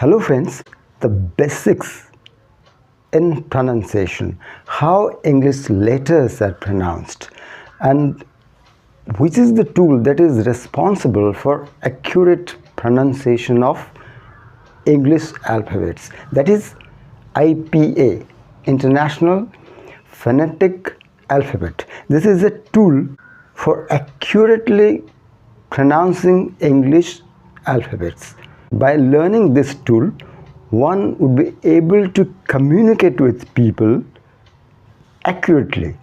Hello friends, the basics in pronunciation, how English letters are pronounced, and which is the tool that is responsible for accurate pronunciation of English alphabets, that is IPA, International Phonetic Alphabet. This is a tool for accurately pronouncing English alphabets. By learning this tool, one would be able to communicate with people accurately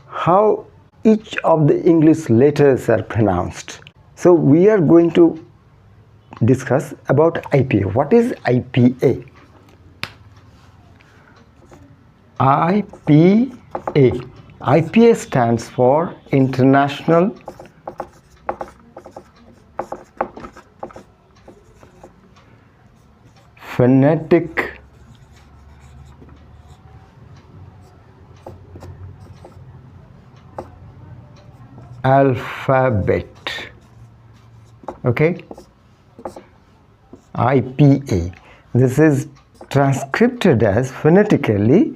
how each of the English letters are pronounced. So we are going to discuss about IPA. What is IPA? IPA. IPA stands for International Phonetic Alphabet. Okay, IPA. This is transcribed as phonetically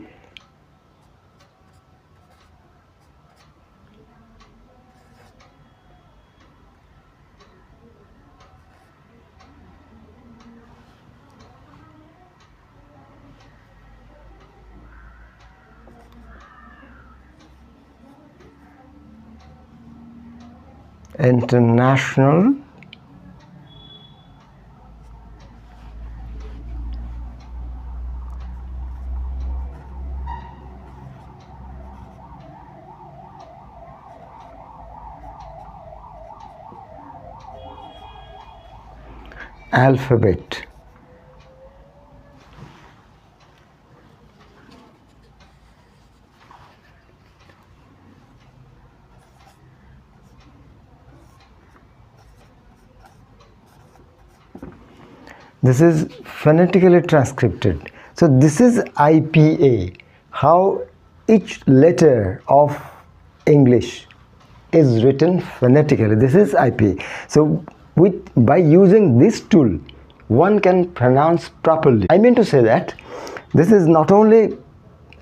International Alphabet. This is phonetically transcribed. So this is IPA, how each letter of English is written phonetically. This is IPA. So by using this tool, one can pronounce properly. I mean to say that this is not only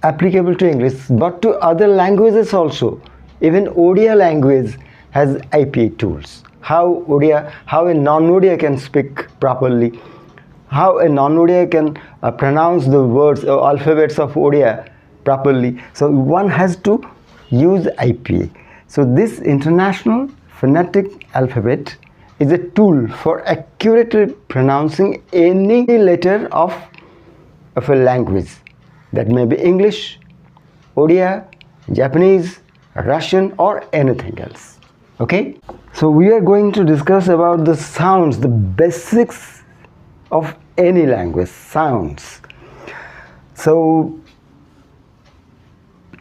applicable to English but to other languages also. Even Odia language has IPA tools. How a non-Odia can speak properly, how a non-Odia can pronounce the words or alphabets of Odia properly. So one has to use IPA. So this International Phonetic Alphabet is a tool for accurately pronouncing any letter of a language. That may be English, Odia, Japanese, Russian, or anything else. Okay? So we are going to discuss about the sounds, the basics of any language, sounds. So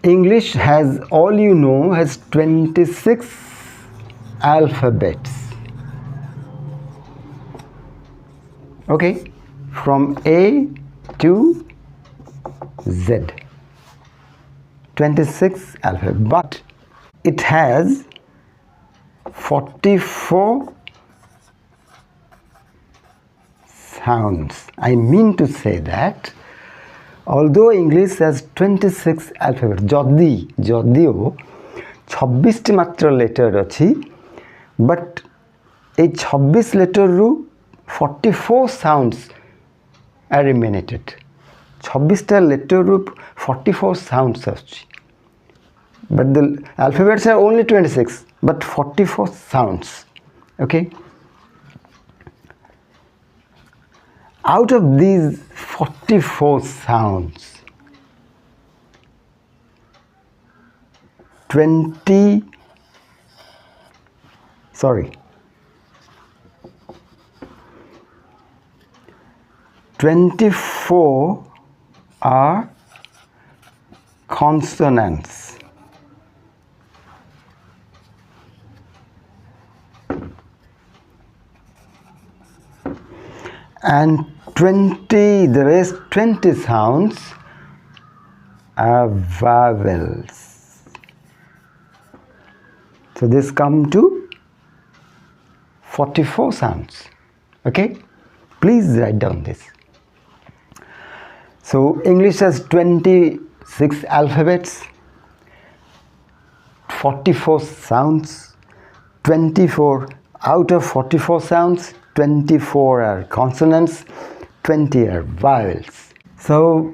English has, all you know, has 26 alphabets. Okay, from A to Z, 26 alphabets, but it has 44 sounds. I mean to say that although English has 26 alphabets, যদিও 26টি মাত্র letter ଅଛି, but এই 26 লেটারରୁ 44 sounds are emanated. 26টা লেটারରୁ 44 sounds ଆସୁଛି. But the alphabets are only 26, but 44 sounds. Okay? Out of these 44 sounds, 24 are consonants. And the rest 20 sounds are vowels. So this come to 44 sounds. Okay, please write down this. So English has 26 alphabets, 44 sounds, 24 out of 44 sounds, 24 are consonants, 20 are vowels. So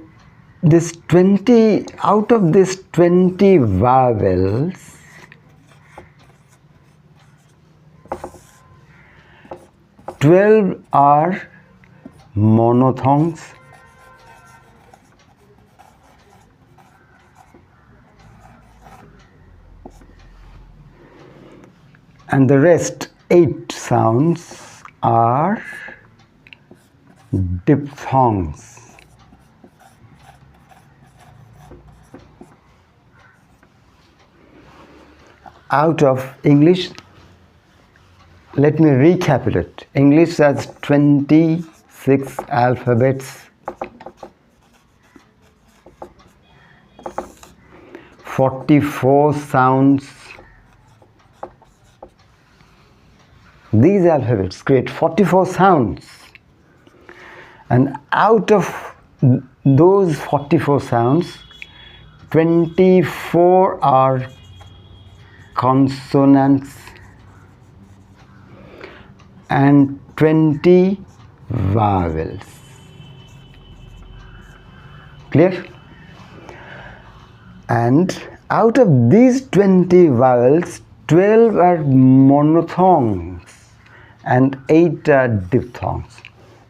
this 20, out of this 20 vowels, 12 are monophthongs, and the rest 8 sounds are diphthongs. Out of English, let me recapitulate. English has 26 alphabets, 44 sounds. These alphabets create 44 sounds, and out of those 44 sounds, 24 are consonants and 20 vowels. Clear? And out of these 20 vowels, 12 are monophthongs and 8 are diphthongs.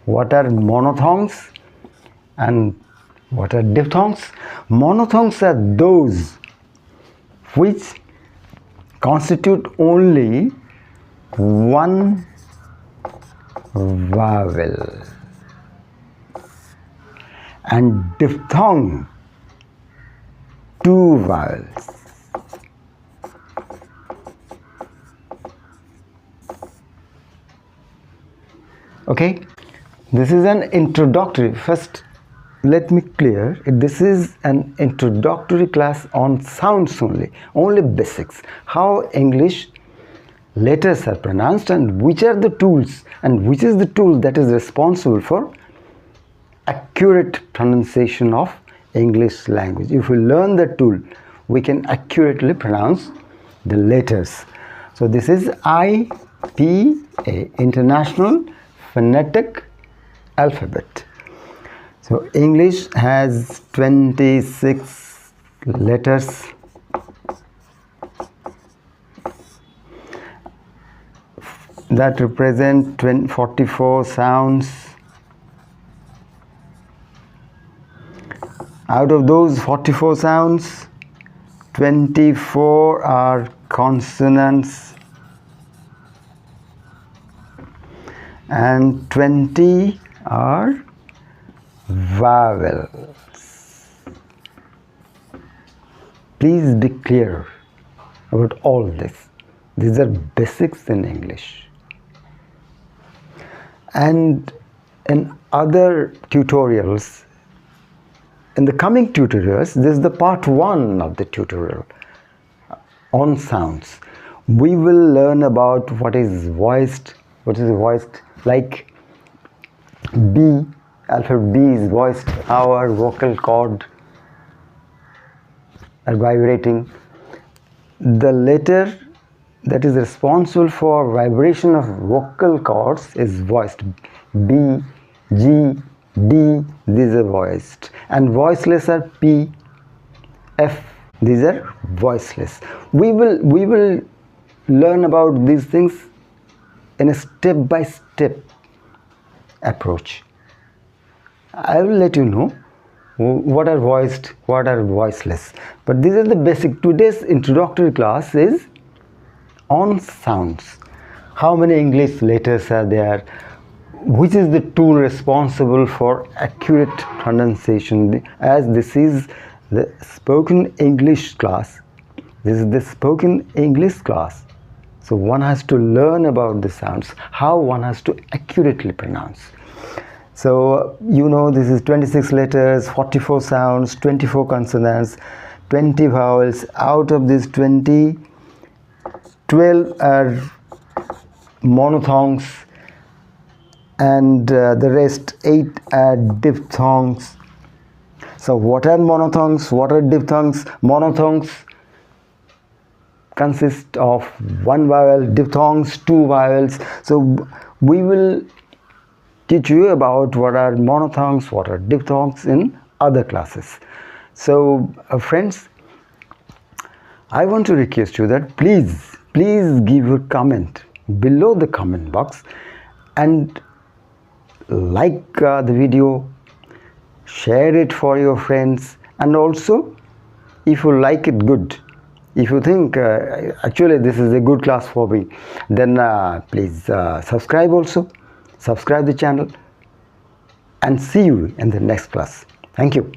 What are monophthongs and what are diphthongs? Monophthongs are those which constitute only one vowel, and diphthong, 2 vowels. Okay, this is an introductory. First, let me clear, this is an introductory class on sounds only basics, how English letters are pronounced and which are the tools and which is the tool that is responsible for accurate pronunciation of English language. If we learn the tool, we can accurately pronounce the letters. So this is IPA, International Phonetic Alphabet. So English has 26 letters, that represent 44 sounds. Out of those 44 sounds, 24 are consonants and 20 are vowels. Please be clear about all this. These are basics in English. And in other tutorials, in the coming tutorials, this is the part 1 of the tutorial on sounds. We will learn about what is voiced, like B, alphabet B is voiced, how our vocal cord are vibrating. The letter that is responsible for vibration of vocal cords is voiced. B, G, D, these are voiced, and voiceless are P, F, these are voiceless. We will learn about these things in a step-by-step approach. I will let you know what are voiced, what are voiceless, but these are the basic. Today's introductory class is on sounds. How many English letters are there? Which is the tool responsible for accurate pronunciation? As this is the spoken English class, this is the spoken English class. So one has to learn about the sounds, how one has to accurately pronounce. So you know, this is 26 letters, 44 sounds, 24 consonants, 20 vowels. Out of these 20, 12 are monophthongs and the rest 8 are diphthongs. So what are monothongs? What are diphthongs? Monothongs consist of one vowel, diphthongs two vowels. So we will teach you about what are monothongs, what are diphthongs in other classes. So friends, I want to request you that please give a comment below the comment box and like the video, share it for your friends, and also if you like it good, if you think actually this is a good class for me, then please subscribe also, subscribe the channel, and see you in the next class. Thank you.